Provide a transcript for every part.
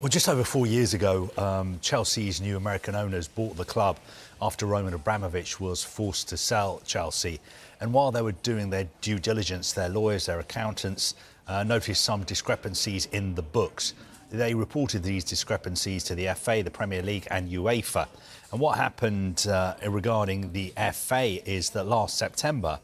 Well, just over 4 years ago, Chelsea's new American owners bought the club after Roman Abramovich was forced to sell Chelsea. And while they were doing their due diligence, their lawyers, their accountants noticed some discrepancies in the books. They reported these discrepancies to the FA, the Premier League and UEFA. And what happened regarding the FA is that last September,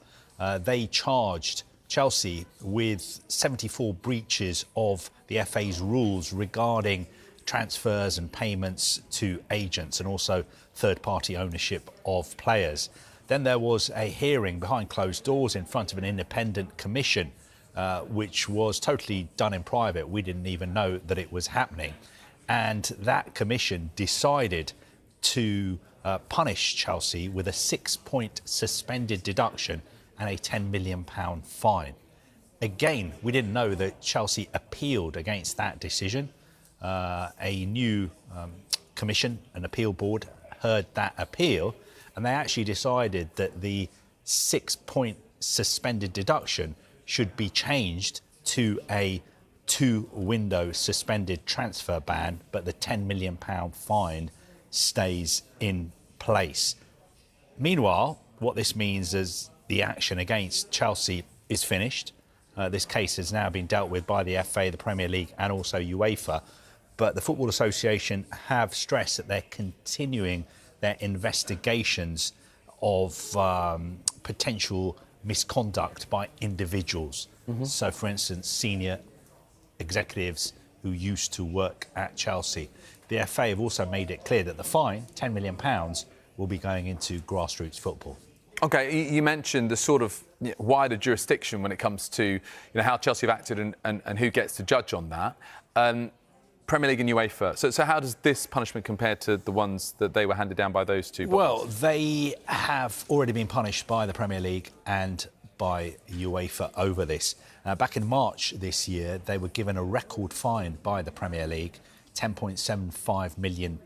they charged Chelsea with 74 breaches of the FA's rules regarding transfers and payments to agents and also third-party ownership of players. Then there was a hearing behind closed doors in front of an independent commission, which was totally done in private. We didn't even know that it was happening. And that commission decided to punish Chelsea with a 6-point suspended deduction and a £10 million fine. Again, we didn't know that Chelsea appealed against that decision. A new commission, an appeal board, heard that appeal, and they actually decided that the 6-point suspended deduction should be changed to a 2-window suspended transfer ban, but the £10 million fine stays in place. Meanwhile, what this means is the action against Chelsea is finished. This case has now been dealt with by the FA, the Premier League and also UEFA. But the Football Association have stressed that they're continuing their investigations of potential misconduct by individuals. So, for instance, senior executives who used to work at Chelsea. The FA have also made it clear that the fine, £10 million, will be going into grassroots football. OK, you mentioned the sort of wider jurisdiction when it comes to how Chelsea have acted and who gets to judge on that. Premier League and UEFA. So how does this punishment compare to the ones that they were handed down by those two bodies? Well, they have already been punished by the Premier League and by UEFA over this. Back in March this year, they were given a record fine by the Premier League, £10.75 million,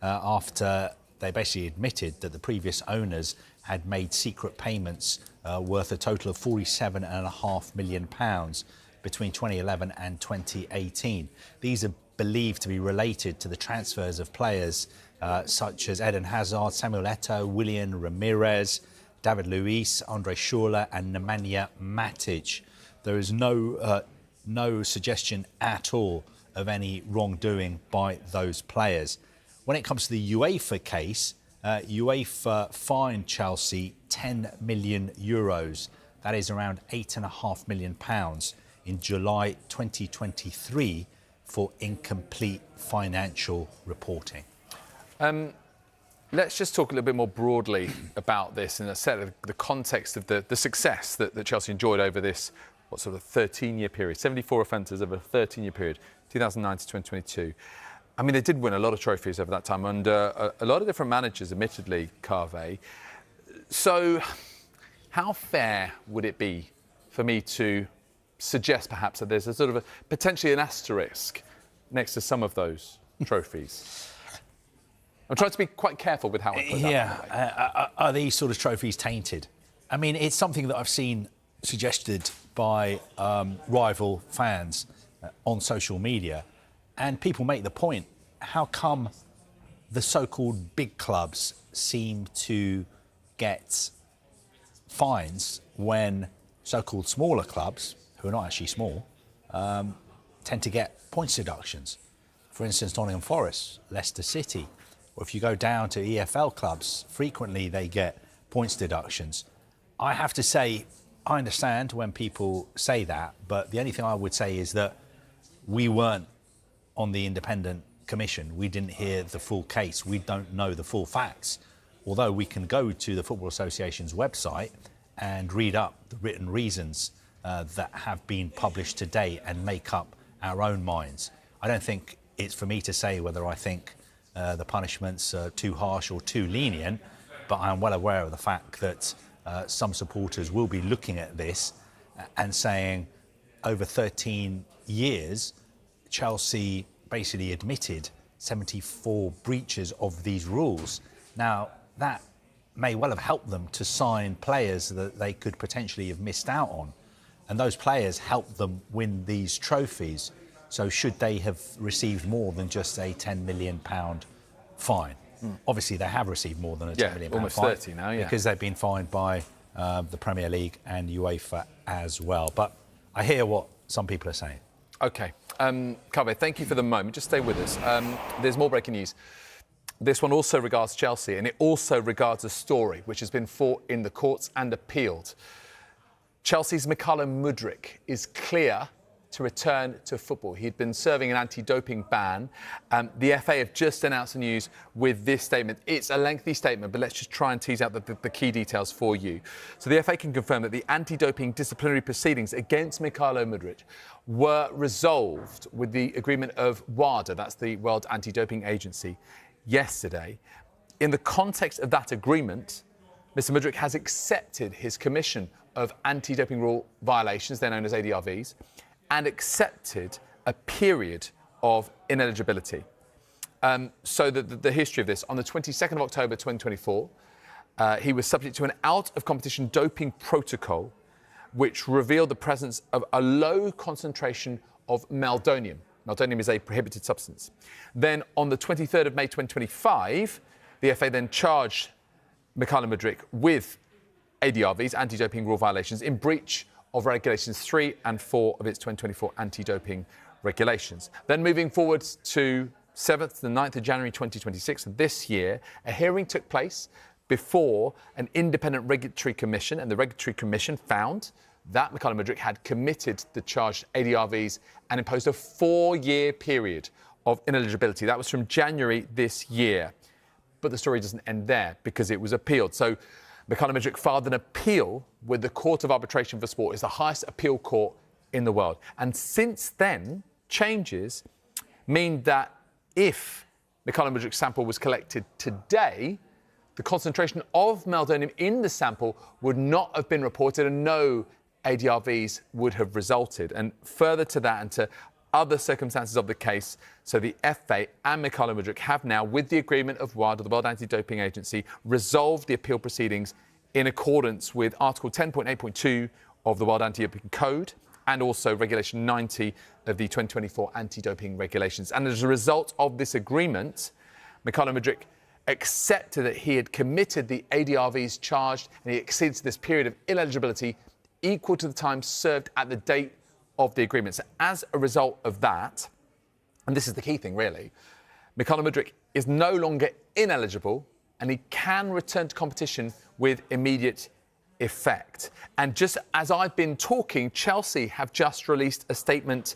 after they basically admitted that the previous owners had made secret payments worth a total of £47.5 million between 2011 and 2018. These are believed to be related to the transfers of players such as Eden Hazard, Samuel Eto'o, Willian Ramirez, David Luiz, Andre Schürrle and Nemanja Matic. There is no suggestion at all of any wrongdoing by those players. When it comes to the UEFA case, UEFA fined Chelsea €10 million. That is around £8.5 million in July 2023 for incomplete financial reporting. Let's just talk a little bit more broadly about this in the context of the success that Chelsea enjoyed over this, 13-year period, 74 offences over a 13-year period, 2009 to 2022. I mean, they did win a lot of trophies over that time under a lot of different managers, admittedly, Carve. So how fair would it be for me to suggest perhaps that there's a sort of potentially an asterisk next to some of those trophies? I'm trying to be quite careful with how I put that. Yeah, are these sort of trophies tainted? I mean, it's something that I've seen suggested by rival fans on social media, and people make the point, how come the so-called big clubs seem to get fines when so-called smaller clubs, who are not actually small, tend to get points deductions? For instance, Nottingham Forest, Leicester City, or if you go down to EFL clubs, frequently they get points deductions. I have to say, I understand when people say that, but the only thing I would say is that we weren't on the independent commission. We didn't hear the full case. We don't know the full facts. Although we can go to the Football Association's website and read up the written reasons that have been published today and make up our own minds. I don't think it's for me to say whether I think the punishments are too harsh or too lenient, but I'm well aware of the fact that some supporters will be looking at this and saying over 13 years, Chelsea basically admitted 74 breaches of these rules. Now, that may well have helped them to sign players that they could potentially have missed out on. And those players helped them win these trophies. So should they have received more than just a £10 million fine? Obviously, they have received more than a £10 million almost fine. 30 now, yeah. Because they've been fined by the Premier League and UEFA as well. But I hear what some people are saying. OK. Kaveh, thank you for the moment. Just stay with us. There's more breaking news. This one also regards Chelsea, and it also regards a story which has been fought in the courts and appealed. Chelsea's Mykhailo Mudryk is clear to return to football. He'd been serving an anti-doping ban. The FA have just announced the news with this statement. It's a lengthy statement, but let's just try and tease out the key details for you. So the FA can confirm that the anti-doping disciplinary proceedings against Mykhailo Mudryk were resolved with the agreement of WADA, that's the World Anti-Doping Agency, yesterday. In the context of that agreement, Mr. Mudryk has accepted his commission of anti-doping rule violations, they're known as ADRVs, and accepted a period of ineligibility. So the history of this, on the 22nd of October 2024, he was subject to an out-of-competition doping protocol which revealed the presence of a low concentration of meldonium. Meldonium is a prohibited substance. Then on the 23rd of May 2025, the FA then charged Mykhailo Mudryk with ADRVs, anti-doping rule violations, in breach of regulations 3 and 4 of its 2024 anti-doping regulations. Then moving forward to 7th to 9th of January 2026, this year, a hearing took place before an independent regulatory commission, and the regulatory commission found that Mykhailo Mudryk had committed the charged ADRVs and imposed a 4-year period of ineligibility. That was from January this year. But the story doesn't end there because it was appealed. So Mykhailo Mudryk filed an appeal with the Court of Arbitration for Sport. It's the highest appeal court in the world. And since then, changes mean that if Mykhailo Mudryk's sample was collected today, the concentration of meldonium in the sample would not have been reported and no ADRVs would have resulted. And further to that and to other circumstances of the case, so the FA and Mykhailo Mudryk have now, with the agreement of WADA, the World Anti-Doping Agency, resolved the appeal proceedings in accordance with Article 10.8.2 of the World Anti-Doping Code and also Regulation 90 of the 2024 Anti-Doping Regulations. And as a result of this agreement, Mykhailo Mudryk accepted that he had committed the ADRVs charged and he exceeded this period of ineligibility equal to the time served at the date of the agreement. So as a result of that, and this is the key thing really, Mykhailo Mudryk is no longer ineligible and he can return to competition with immediate effect. And just as I've been talking, Chelsea have just released a statement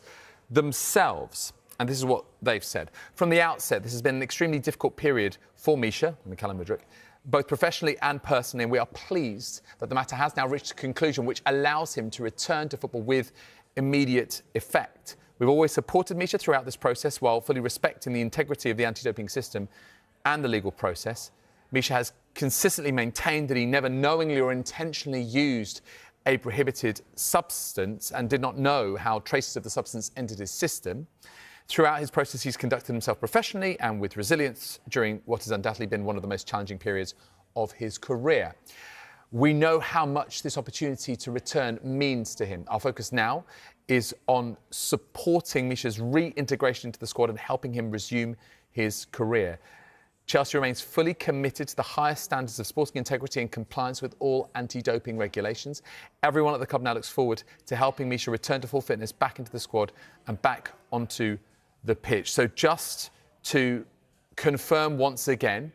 themselves. And this is what they've said. From the outset, this has been an extremely difficult period for Mykhailo Mudryk, both professionally and personally, and we are pleased that the matter has now reached a conclusion which allows him to return to football with immediate effect. We've always supported Misha throughout this process while fully respecting the integrity of the anti-doping system and the legal process. Misha has consistently maintained that he never knowingly or intentionally used a prohibited substance and did not know how traces of the substance entered his system. Throughout his process, he's conducted himself professionally and with resilience during what has undoubtedly been one of the most challenging periods of his career. We know how much this opportunity to return means to him. Our focus now is on supporting Misha's reintegration into the squad and helping him resume his career. Chelsea remains fully committed to the highest standards of sporting integrity and compliance with all anti-doping regulations. Everyone at the club now looks forward to helping Misha return to full fitness, back into the squad and back onto the pitch. So just to confirm once again,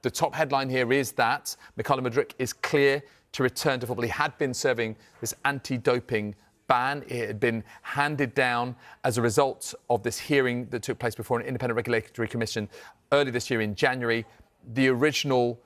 the top headline here is that Mykhailo Mudryk is clear to return to football. He had been serving this anti-doping ban. It had been handed down as a result of this hearing that took place before an independent regulatory commission early this year in January. The original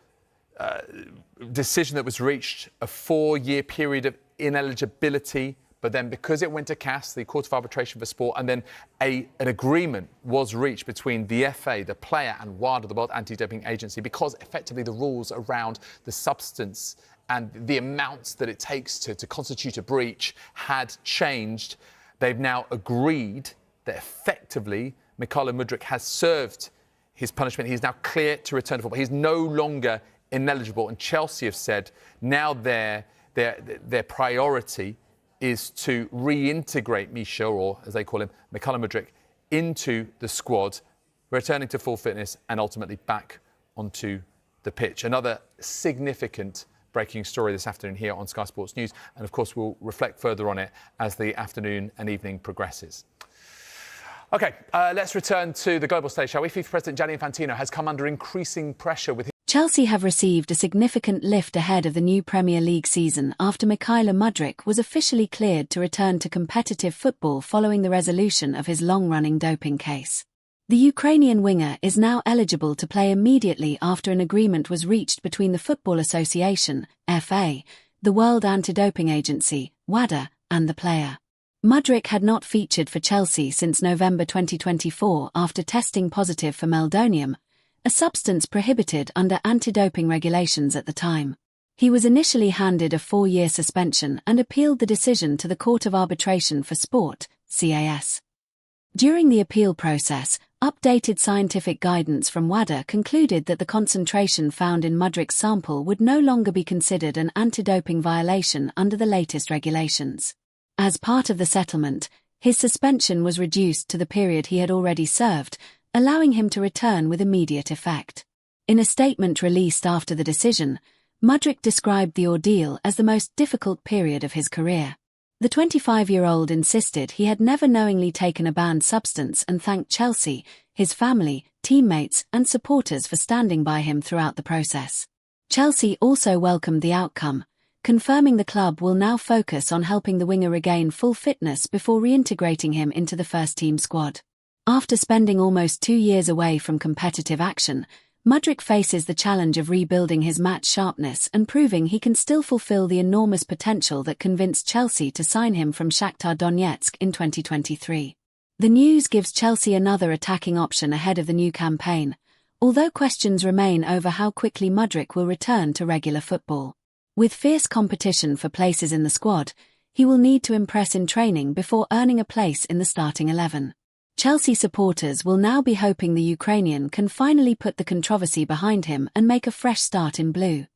decision that was reached, a 4-year period of ineligibility, but then because it went to CAS, the Court of Arbitration for Sport, and then an agreement was reached between the FA, the player, and WADA, the World Anti-Doping Agency, because effectively the rules around the substance and the amounts that it takes to constitute a breach had changed. They've now agreed that effectively Mykhailo Mudryk has served his punishment. He's now clear to return to football. He's no longer ineligible, and Chelsea have said now their priority is to reintegrate Misha, or as they call him, Mykhailo Mudryk, into the squad, returning to full fitness and ultimately back onto the pitch. Another significant breaking story this afternoon here on Sky Sports News, and of course we'll reflect further on it as the afternoon and evening progresses. OK, let's return to the global stage, shall we? FIFA President Gianni Infantino has come under increasing pressure with... Chelsea have received a significant lift ahead of the new Premier League season after Mykhailo Mudryk was officially cleared to return to competitive football following the resolution of his long-running doping case. The Ukrainian winger is now eligible to play immediately after an agreement was reached between the Football Association, FA, the World Anti-Doping Agency, WADA, and the player. Mudryk had not featured for Chelsea since November 2024 after testing positive for meldonium, a substance prohibited under anti-doping regulations at the time. He was initially handed a 4-year suspension and appealed the decision to the Court of Arbitration for Sport, CAS. During the appeal process, updated scientific guidance from WADA concluded that the concentration found in Mudryk's sample would no longer be considered an anti-doping violation under the latest regulations. As part of the settlement, his suspension was reduced to the period he had already served, allowing him to return with immediate effect. In a statement released after the decision, Mudryk described the ordeal as the most difficult period of his career. The 25-year-old insisted he had never knowingly taken a banned substance and thanked Chelsea, his family, teammates and supporters for standing by him throughout the process. Chelsea also welcomed the outcome, confirming the club will now focus on helping the winger regain full fitness before reintegrating him into the first-team squad. After spending almost 2 years away from competitive action, Mudryk faces the challenge of rebuilding his match sharpness and proving he can still fulfill the enormous potential that convinced Chelsea to sign him from Shakhtar Donetsk in 2023. The news gives Chelsea another attacking option ahead of the new campaign, although questions remain over how quickly Mudryk will return to regular football. With fierce competition for places in the squad, he will need to impress in training before earning a place in the starting 11. Chelsea supporters will now be hoping the Ukrainian can finally put the controversy behind him and make a fresh start in blue.